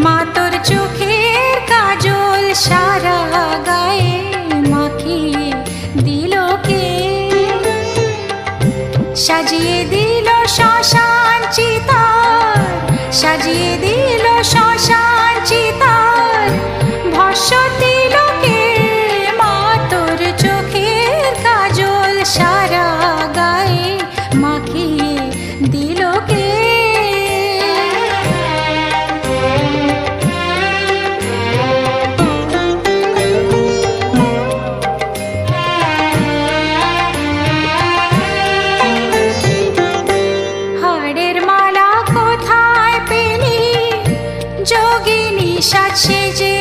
মা তোর চোখের কাজল সারা গায়ে মাখিয়ে দিল কে? সাজিয়ে দিল শ্মশান চিতার, সাজিয়ে দিল শ্মশান চিতার, ভস্য দিল কে? মা তোর চোখের কাজল সারা গায়ে মাখিয়ে দিল কে? হাড়ের মালা কোথায় পেলি যোগিনী সাজ সেজে?